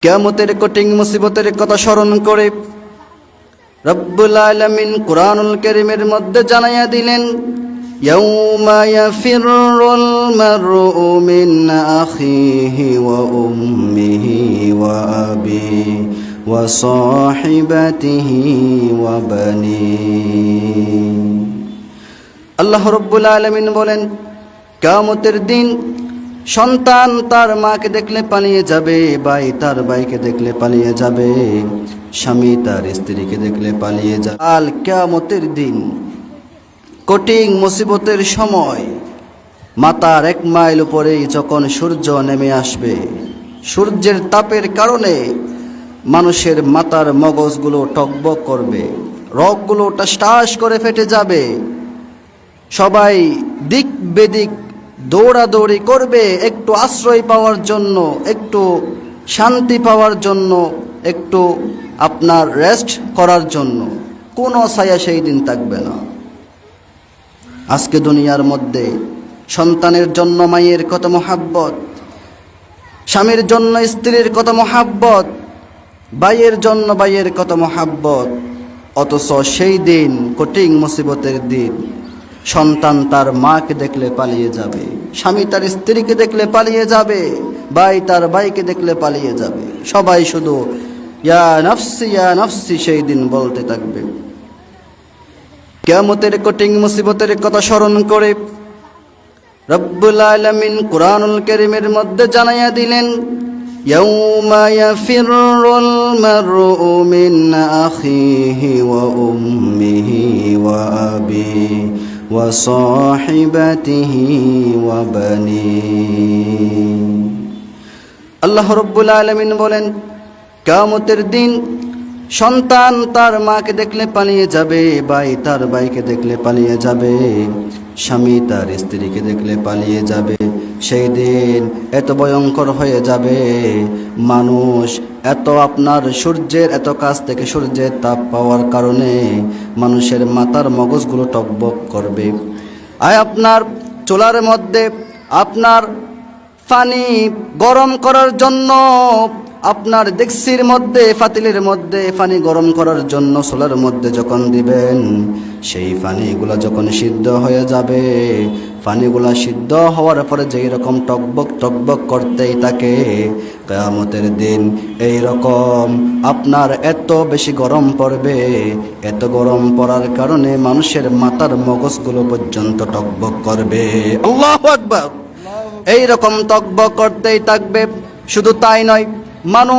কিয়ামতের কঠিন মুসিবতের কথা স্মরণ করে রব্বুল আলামিন কুরআনুল কারীমের মধ্যে জানাইয়া দিলেন, ইয়াউমা ইয়াফিরুল মারউ মিন আখিহি ওয়া উম্মিহি ওয়া আবিহি ওয়া সাহিবাতিহি ওয়া বানিহি। আল্লাহ রব্বুল আলামিন বলেন, কিয়ামতের দিন সন্তান তার মাকে দেখলে পালিয়ে যাবে, ভাই তার ভাইকে দেখলে পালিয়ে যাবে, স্বামী তার স্ত্রীকে দেখলে পালিয়ে যাবে। আল কিয়ামতের দিন কঠিন মুসিবতের সময় মাথার 1 মাইল উপরেই যখন সূর্য নেমে আসবে, সূর্যের তাপের কারণে মানুষের মাথার মগজগুলো টকবক করবে, রগগুলো টাসটাস করে ফেটে যাবে, সবাই দিক বেদিক দৌড়াদৌড়ি করবে একটু আশ্রয় পাওয়ার জন্য, একটু শান্তি পাওয়ার জন্য, একটু আপনার রেস্ট করার জন্য। কোনো ছায়া সেই দিন থাকবে না। আজকে দুনিয়ার মধ্যে সন্তানের জন্য মায়ের কত মহাব্বত, স্বামীর জন্য স্ত্রীর কত মহাব্বত, ভাইয়ের জন্য ভাইয়ের কত মহাব্বত, অথচ সেই দিন কঠিন মুসিবতের দিন সন্তান তার মাকে দেখলে পালিয়ে যাবে, স্বামী তার স্ত্রীকে দেখলে পালিয়ে যাবে, ভাই তার ভাইকে দেখলে পালিয়ে যাবে, সবাই শুধু ইয়া নাফসি সেই দিন বলতে থাকবে। কিয়ামতের কঠিন মুসিবতের কথা স্মরণ করে রব্বুল আলামিন কুরআনুল কারীমের মধ্যে জানাইয়া দিলেন, ইয়াউমা ইয়াফিরুল মারউ মিন আখিহি ওয়া উম্মিহি ওয়া আবিহি ওয়া সাহিবাতিহি ওয়া বানিহি। আল্লাহ রব্বুল আলামিন বলেন, কিয়ামতের দিন সন্তান তার মাকে দেখলে পালিয়ে যাবে, ভাই তার ভাইকে দেখলে পালিয়ে যাবে, স্বামী তার স্ত্রীকে দেখলে পালিয়ে যাবে। সেই দিন এত ভয়ঙ্কর হয়ে যাবে, মানুষ আপনার সূর্যের এত কাছ থেকে সূর্যের তাপ পাওয়ার কারণে মানুষের মাথার মগজগুলো টকবক করবে। আপনার চুলার মধ্যে আপনার পানি গরম করার জন্য, আপনার ডেকচির মধ্যে পাতিলের মধ্যে পানি গরম করার জন্য চুলার মধ্যে যখন দিবেন, সেই পানিগুলো যখন সিদ্ধ হয়ে যাবে, পানিগুলা সিদ্ধ হওয়ার পরে যেই রকম টকবক টকবক করতেই থাকে, কিয়ামতের দিন এই রকম আপনার এত বেশি গরম পড়বে, এত গরম পড়ার কারণে মানুষের মাথার মগজগুলো পর্যন্ত টকবক করবে। আল্লাহু আকবার। এই রকম টকবক করতেই থাকবে। শুধু তাই নয়, মানুষ